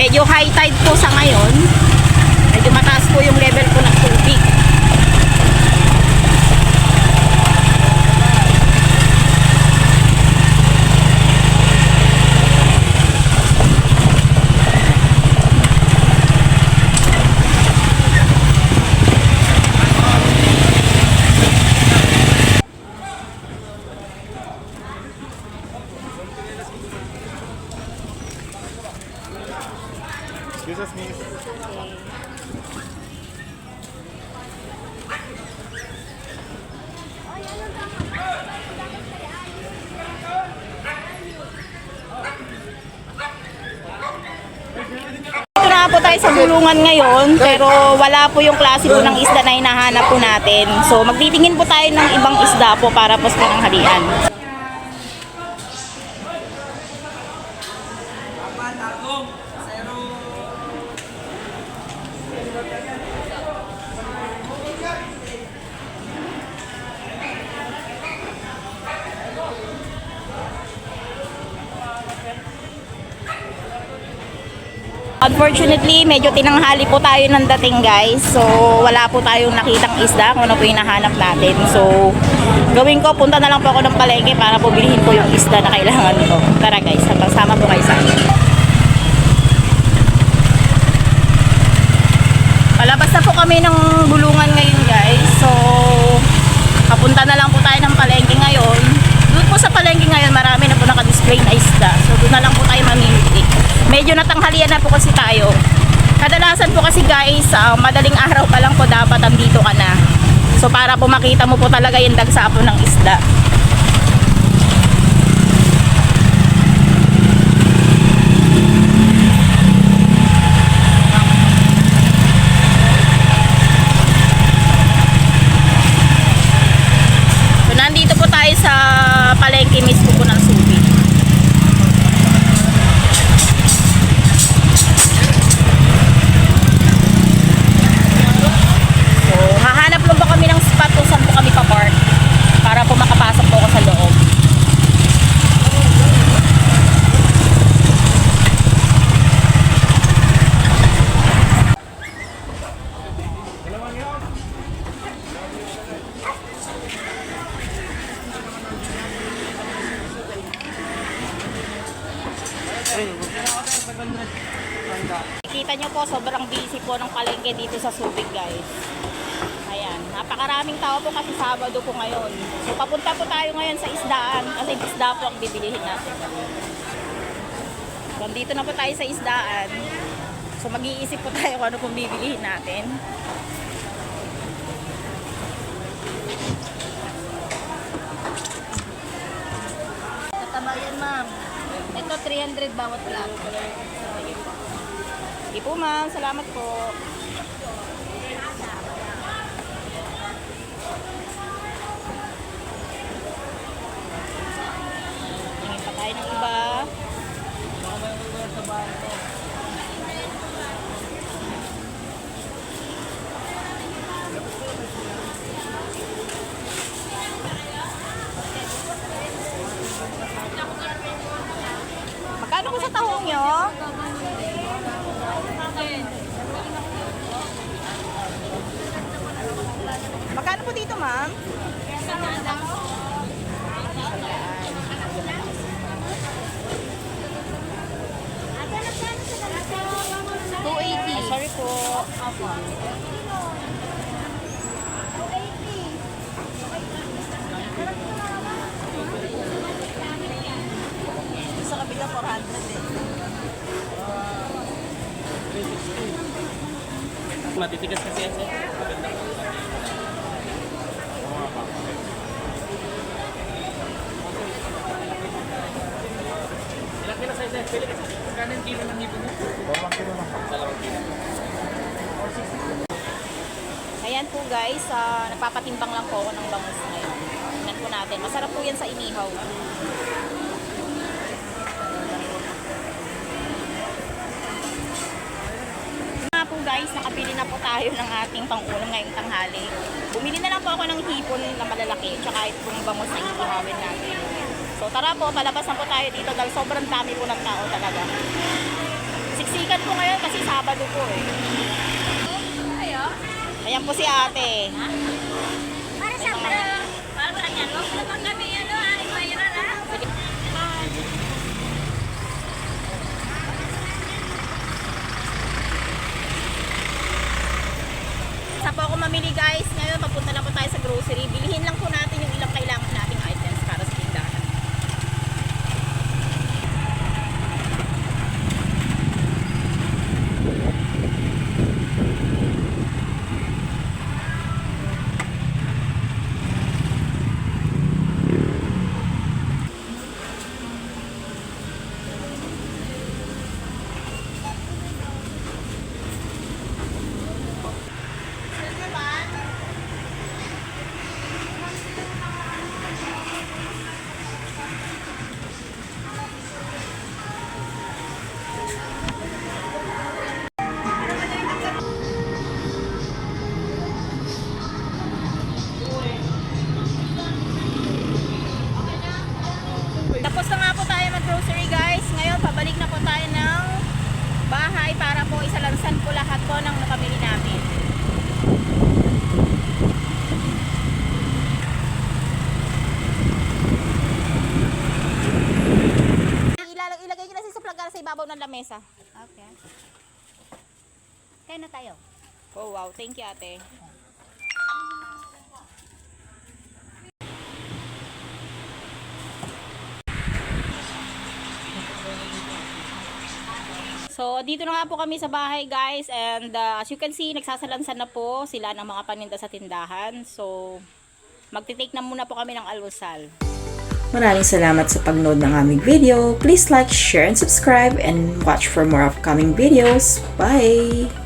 Medyo high tide po sa ngayon. Medyo mataas po yung level po ng tubig. Excuse us, miss. Ito na po tayo sa bulungan ngayon, pero wala po yung klase po ng isda na hinahanap po natin. So magtitingin po tayo ng ibang isda po para po sa pananghalian. Unfortunately, medyo tinanghali po tayo ng dating guys. So, wala po tayong nakitang isda kung ano po yung nahanap natin. So, gawin ko, punta na lang po ako ng palengke para po bilhin ko yung isda na kailangan ko. Tara guys, sama po kayo sa akin. Palabas na po kami ng bulungan ngayon guys. So, kapunta na lang po tayo ng palengke ngayon. Doon po sa palengke ngayon, marami na po naka-display na isda. So, doon na lang po tayo mamimili. Medyo natanghalian na po kasi tayo. Kadalasan po kasi guys, madaling araw pa lang po dapat andito ka na. So para po makita mo po talaga yung dagsa po ng isda. So nandito po tayo sa palengke mismo po ng Subic. Para po makapasok po ako sa loob. Kita nyo po, sobrang busy po ng palengke dito sa Subic guys. Ayan, napakaraming tao po kasi Sabado po ngayon. So papunta po tayo ngayon sa isdaan kasi isda po ang bibilihin natin. So dito na po tayo sa isdaan. So mag-iisip po tayo kung ano pong bibilihin natin. Tatabayan ma'am. Ito 300 bawat plato. Sige po ma'am, salamat po. Tayo ng iba. Magkano po sa tahong nyo? Magkano po dito ma'am? 280. Sorry po. Sa kabila 400 eh. Matitigas kasi yan sir. Ilang kilo size eh? Pili kasi. Kanin kilo ng hipon mo? 2 kilo lang. 2 kilo. Ayan po guys, nagpapatimbang lang po ako ng bangus ngayon. Tingnan po natin. Masarap po yan sa inihaw. Nga po guys, nakabili na po tayo ng ating pang-ulam ngayong tanghali. Bumili na lang po ako ng hipon na malalaki, tsaka itong bangus na ihawin natin. So tara po, palabas na po tayo dito dahil sobrang dami po ng tao talaga. Kasi Siksikan po ngayon kasi Sabado po eh. Ayan po si ate. Para sa para yan, wag naman kami ano, ay mayroon na. Sa po ako mamili guys, ngayon papunta lang po tayo sa grocery. Bilihin lang po natin yung ilang kailangan nating items para sa tindahan. Tapos na nga po tayo mag-grocery guys. Ngayon, pabalik na po tayo ng bahay para po isalansan po lahat po ng napamili namin. Ilagay nyo na sa plug sa ibabaw ng lamesa. Okay. Kaya na tayo. Oh wow, thank you ate. So, dito na nga po kami sa bahay guys and as you can see, nagsasalansan na po sila ng mga paninda sa tindahan. So, magte-take na muna po kami ng almusal. Maraming salamat sa pagnood ng aming video. Please like, share, and subscribe and watch for more upcoming videos. Bye!